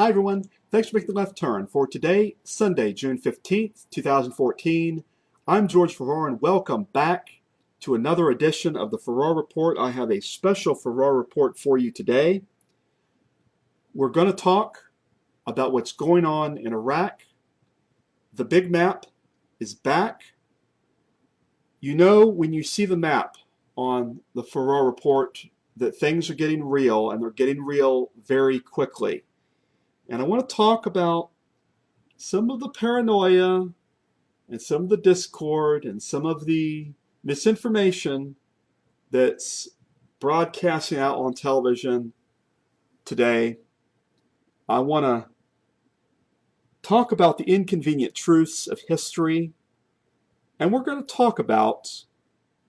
Hi everyone, thanks for making the left turn. For today, Sunday, June 15th, 2014, I'm George Farrar and welcome back to another edition of the Farrar Report. I have a special Farrar Report for you today. We're going to talk about what's going on in Iraq. The big map is back. You know when you see the map on the Farrar Report that things are getting real, and they're getting real very quickly. And I want to talk about some of the paranoia and some of the discord and some of the misinformation that's broadcasting out on television today. I want to talk about the inconvenient truths of history, and we're going to talk about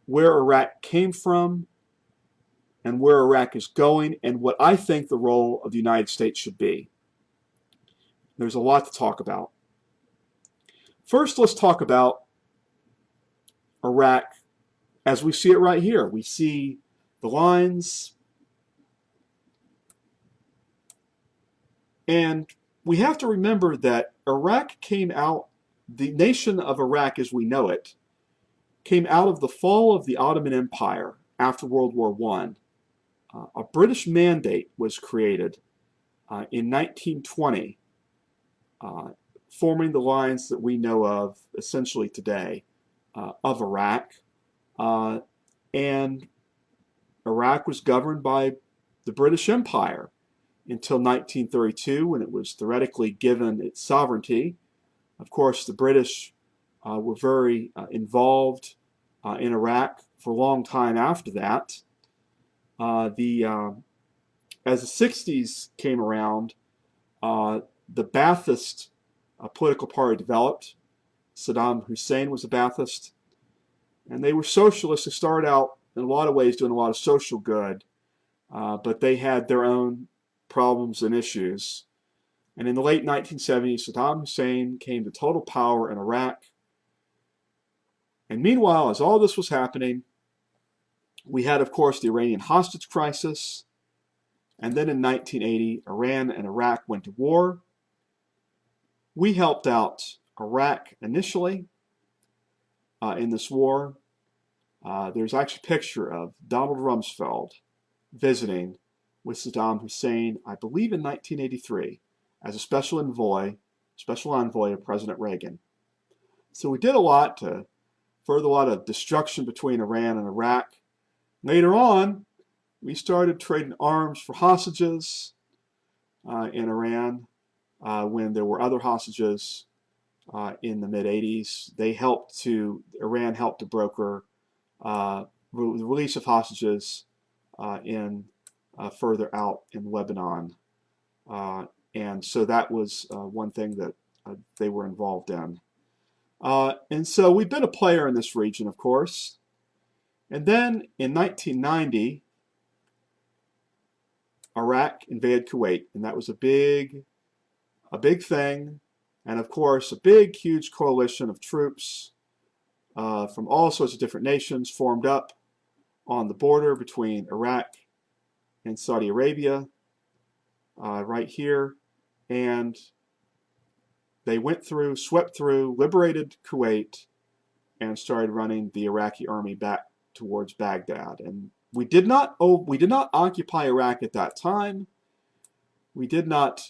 where Iraq came from and where Iraq is going and what I think the role of the United States should be. There's a lot to talk about. First, let's talk about Iraq as we see it right here. We see the lines, and we have to remember that Iraq came out, the nation of Iraq as we know it, came out of the fall of the Ottoman Empire after World War I. A British mandate was created in 1920, forming the lines that we know of essentially today of Iraq. And Iraq was governed by the British Empire until 1932, when it was theoretically given its sovereignty. Of course, the British were very involved in Iraq for a long time after that. As the 60s came around, the Ba'athist political party developed. Saddam Hussein was a Ba'athist, and they were socialists. They started out in a lot of ways doing a lot of social good, but they had their own problems and issues. And in the late 1970s, Saddam Hussein came to total power in Iraq. And meanwhile, as all this was happening, we had, of course, the Iranian hostage crisis. And then in 1980, Iran and Iraq went to war. We helped out Iraq initially in this war. There's actually a picture of Donald Rumsfeld visiting with Saddam Hussein, I believe in 1983, as a special envoy of President Reagan. So we did a lot to further a lot of destruction between Iran and Iraq. Later on, we started trading arms for hostages in Iran when there were other hostages in the mid-80s. Iran helped to broker the release of hostages further out in Lebanon. And so that was one thing that they were involved in. And so we've been a player in this region, of course. And then in 1990, Iraq invaded Kuwait, and that was a big thing. And of course, a big, huge coalition of troops from all sorts of different nations formed up on the border between Iraq and Saudi Arabia, right here. And they swept through, liberated Kuwait, and started running the Iraqi army back towards Baghdad. And we did not occupy Iraq at that time. We did not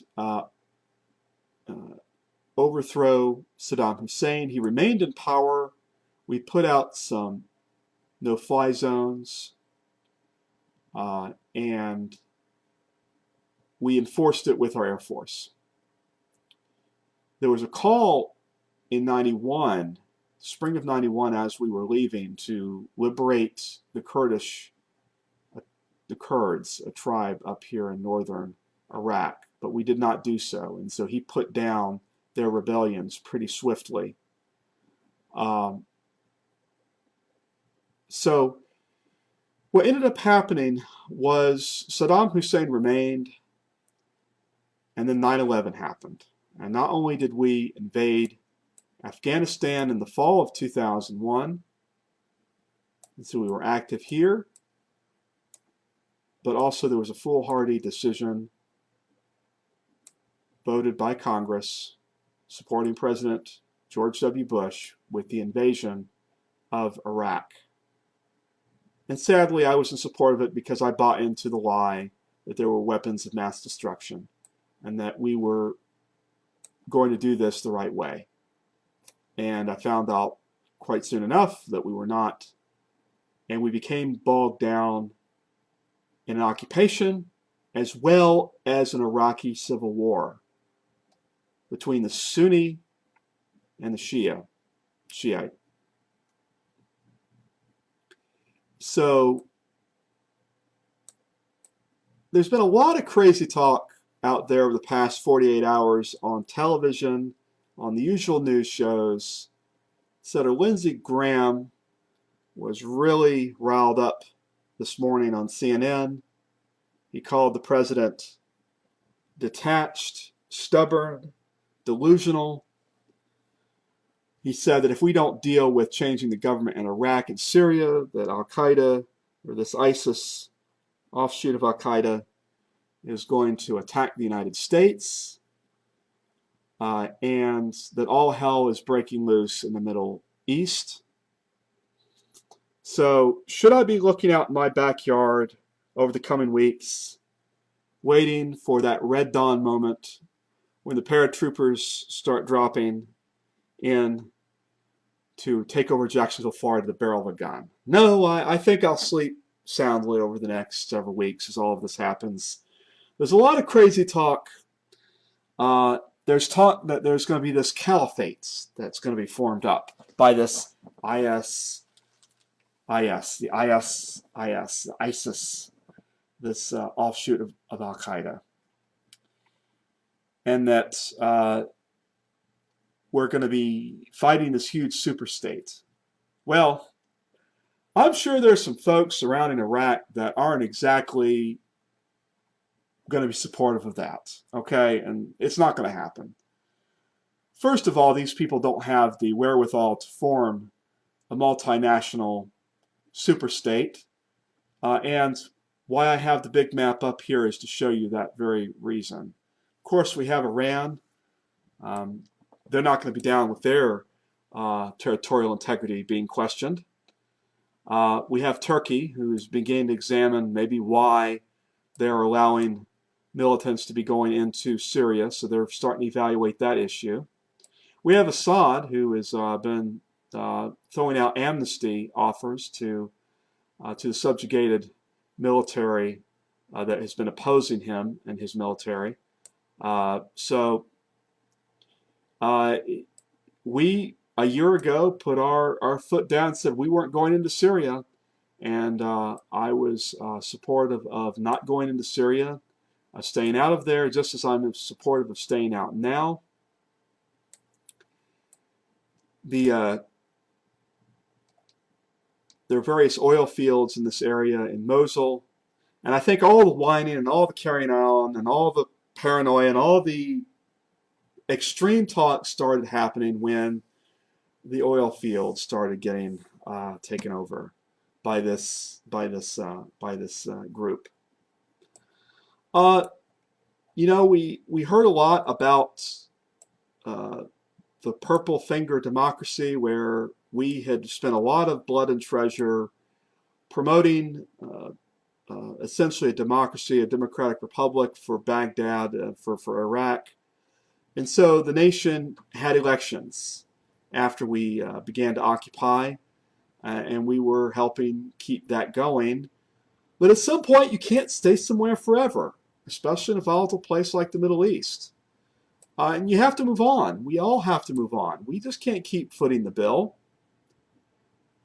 overthrow Saddam Hussein. He remained in power. We put out some no-fly zones, and we enforced it with our Air Force. There was a call in 91, spring of 91, as we were leaving, to liberate the Kurds, a tribe up here in northern Iraq, but we did not do so, and so he put down their rebellions pretty swiftly. So what ended up happening was Saddam Hussein remained, and then 9/11 happened. And not only did we invade Afghanistan in the fall of 2001, and so we were active here, but also there was a foolhardy decision voted by Congress supporting President George W. Bush with the invasion of Iraq. And sadly, I was in support of it because I bought into the lie that there were weapons of mass destruction and that we were going to do this the right way. And I found out quite soon enough that we were not. And we became bogged down in an occupation as well as an Iraqi civil war between the Sunni and the Shiite. So there's been a lot of crazy talk out there over the past 48 hours on television, on the usual news shows. Senator Lindsey Graham was really riled up this morning on CNN. He called the president detached, stubborn, delusional. He said that if we don't deal with changing the government in Iraq and Syria, that Al-Qaeda, or this ISIS offshoot of Al-Qaeda, is going to attack the United States, and that all hell is breaking loose in the Middle East. So, should I be looking out in my backyard over the coming weeks, waiting for that red dawn moment when the paratroopers start dropping in to take over Jacksonville, Florida, to the barrel of a gun? No, I think I'll sleep soundly over the next several weeks as all of this happens. There's a lot of crazy talk. There's talk that there's going to be this caliphate that's going to be formed up by this ISIS, this offshoot of Al-Qaeda. And that we're going to be fighting this huge superstate. Well, I'm sure there's some folks around in Iraq that aren't exactly going to be supportive of that, okay? And it's not going to happen. First of all, these people don't have the wherewithal to form a multinational superstate. And why I have the big map up here is to show you that very reason. Of course, we have Iran. They're not going to be down with their territorial integrity being questioned. We have Turkey, who's beginning to examine maybe why they're allowing militants to be going into Syria, so they're starting to evaluate that issue. We have Assad, who has been throwing out amnesty offers to the subjugated military that has been opposing him and his military. We, a year ago, put our foot down and said we weren't going into Syria, and I was supportive of not going into Syria, staying out of there, just as I'm supportive of staying out now. There are various oil fields in this area in Mosul, and I think all the whining and all the carrying on and all the paranoia and all the extreme talk started happening when the oil fields started getting taken over by this group. You know, we heard a lot about the purple finger democracy, where we had spent a lot of blood and treasure promoting essentially a democracy, a democratic republic for Baghdad, for Iraq. And so the nation had elections after we began to occupy, and we were helping keep that going. But at some point, you can't stay somewhere forever, especially in a volatile place like the Middle East. And you have to move on. We all have to move on. We just can't keep footing the bill.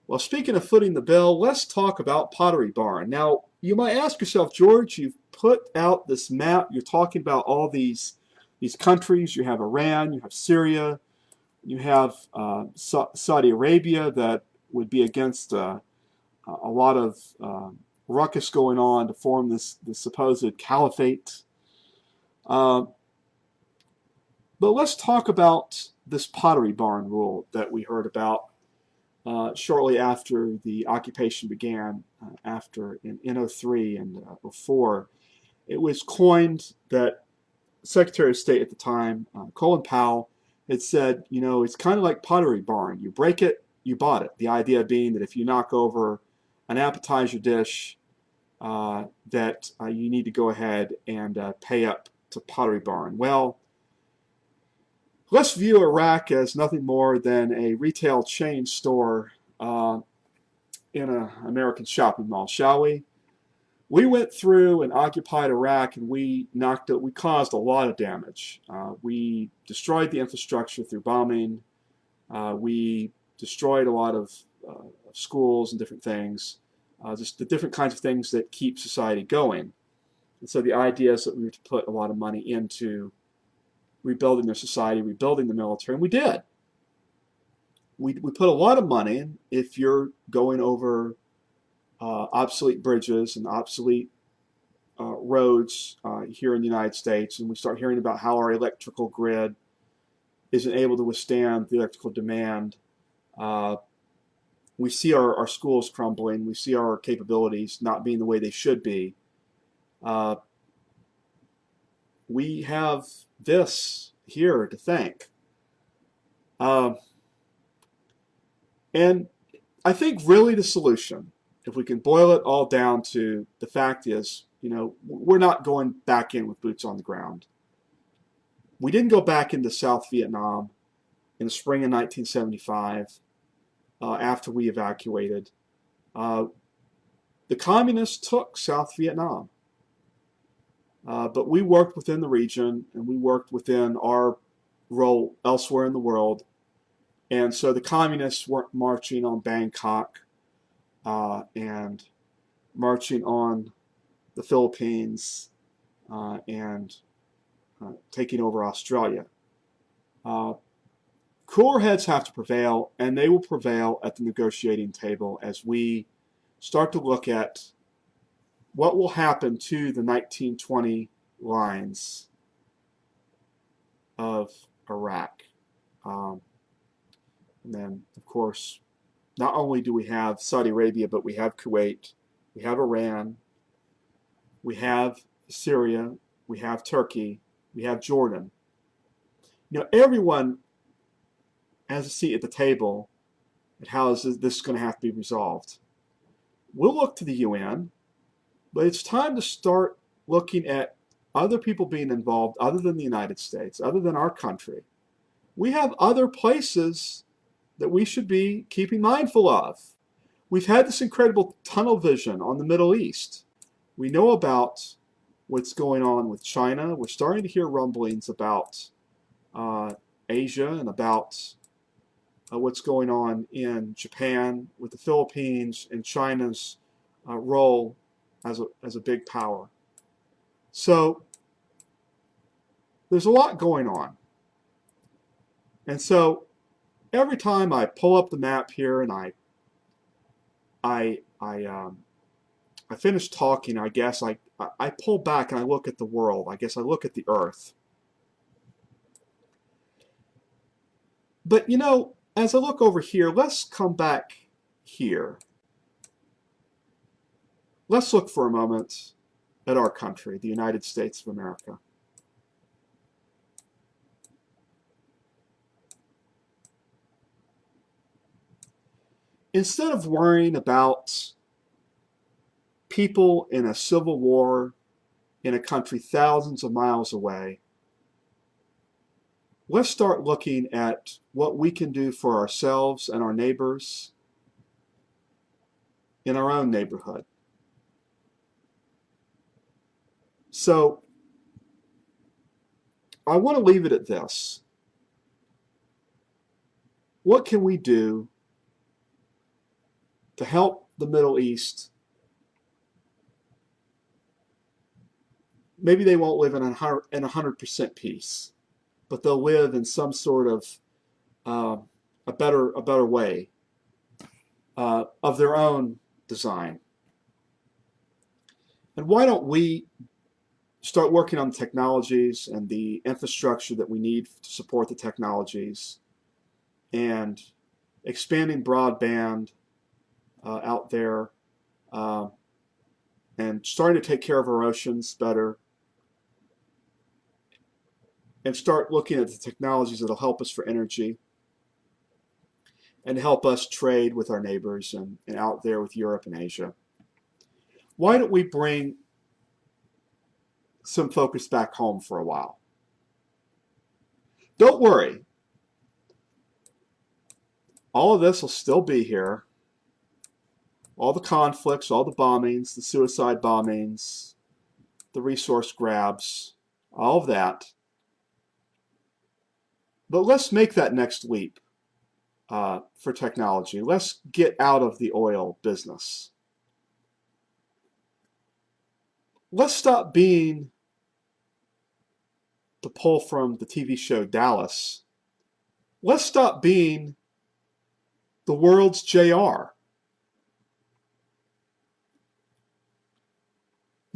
Well, speaking of footing the bill, let's talk about Pottery Barn. Now, you might ask yourself, George, you've put out this map. You're talking about all these countries. You have Iran, you have Syria, you have Saudi Arabia that would be against a lot of ruckus going on to form this supposed caliphate. But let's talk about this Pottery Barn rule that we heard about shortly after the occupation began, after in 03 and 04. It was coined that Secretary of State at the time, Colin Powell, had said, you know, it's kind of like Pottery Barn. You break it, you bought it. The idea being that if you knock over an appetizer dish, that you need to go ahead and pay up to Pottery Barn. Well, let's view Iraq as nothing more than a retail chain store in an American shopping mall, shall we? We went through and occupied Iraq, and we caused a lot of damage. We destroyed the infrastructure through bombing. We destroyed a lot of schools and different things, just the different kinds of things that keep society going. And so the idea is that we were to put a lot of money into rebuilding their society, rebuilding the military, and we did. We put a lot of money in. If you're going over obsolete bridges and obsolete roads here in the United States, and we start hearing about how our electrical grid isn't able to withstand the electrical demand. We see our schools crumbling. We see our capabilities not being the way they should be. We have this here to thank. And I think really the solution, if we can boil it all down to the fact is, you know, we're not going back in with boots on the ground. We didn't go back into South Vietnam in the spring of 1975 after we evacuated. The communists took South Vietnam. But we worked within the region, and we worked within our role elsewhere in the world. And so the communists weren't marching on Bangkok and marching on the Philippines and taking over Australia. Cooler heads have to prevail, and they will prevail at the negotiating table as we start to look at what will happen to the 1920 lines of Iraq. And then, of course, not only do we have Saudi Arabia, but we have Kuwait, we have Iran, we have Syria, we have Turkey, we have Jordan. You know, everyone has a seat at the table at how is this going to have to be resolved. We'll look to the UN, but it's time to start looking at other people being involved other than the United States, other than our country. We have other places that we should be keeping mindful of. We've had this incredible tunnel vision on the Middle East. We know about what's going on with China. We're starting to hear rumblings about Asia and about what's going on in Japan with the Philippines and China's role as a big power. So there's a lot going on. And so every time I pull up the map here and I finish talking, I guess I pull back and I look at the world. I guess I look at the earth. But you know, as I look over here, let's come back here. Let's look for a moment at our country, the United States of America. Instead of worrying about people in a civil war in a country thousands of miles away, let's start looking at what we can do for ourselves and our neighbors in our own neighborhood. So I want to leave it at this. What can we do to help the Middle East? Maybe they won't live in 100% peace, but they'll live in some sort of a better way of their own design. And why don't we start working on the technologies and the infrastructure that we need to support the technologies, and expanding broadband out there, and starting to take care of our oceans better, and start looking at the technologies that will help us for energy and help us trade with our neighbors and out there with Europe and Asia. Why don't we bring some focus back home for a while? Don't worry. All of this will still be here. All the conflicts, all the bombings, the suicide bombings, the resource grabs, all of that. But let's make that next leap for technology. Let's get out of the oil business. Let's stop being, to pull from the TV show Dallas, let's stop being the world's JR.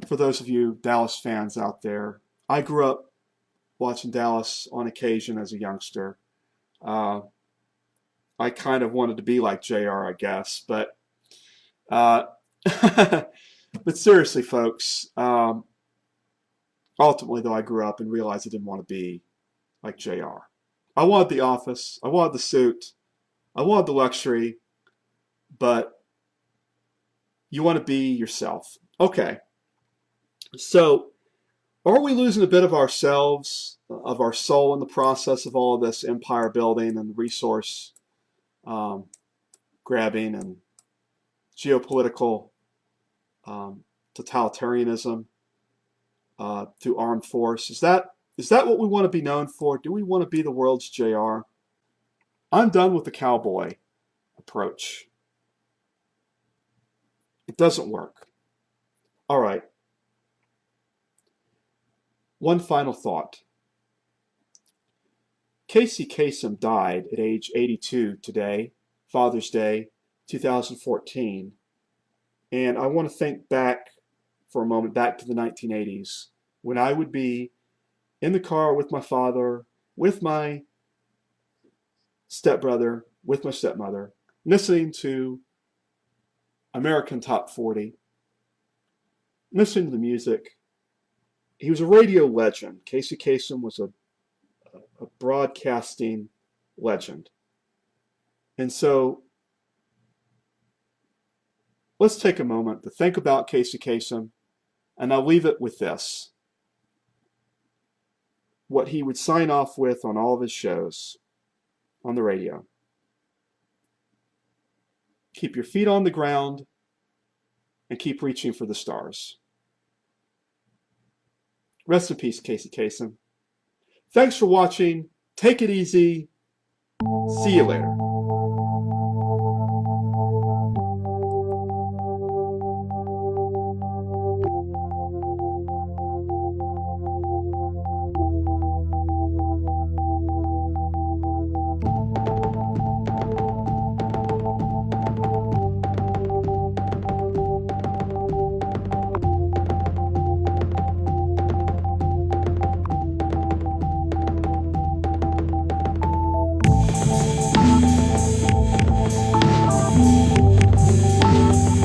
For those of you Dallas fans out there, I grew up watching Dallas on occasion as a youngster. I kind of wanted to be like JR, I guess, but but seriously, folks, ultimately, though, I grew up and realized I didn't want to be like JR. I wanted the office, I wanted the suit, I wanted the luxury, but you want to be yourself. Okay, so are we losing a bit of ourselves, of our soul in the process of all of this empire building and resource grabbing and geopolitical totalitarianism through armed force? Is that what we want to be known for? Do we want to be the world's JR? I'm done with the cowboy approach. It doesn't work. All right. One final thought. Kasem died at age 82 today, Father's Day, 2014. And I want to think back for a moment, back to the 1980s, when I would be in the car with my father, with my stepbrother, with my stepmother, listening to American Top 40, listening to the music. He was a radio legend. Kasem was a broadcasting legend. And so let's take a moment to think about Kasem, and I'll leave it with this. What he would sign off with on all of his shows on the radio. Keep your feet on the ground and keep reaching for the stars. Rest in peace, Kasem. Thanks for watching. Take it easy. See you later.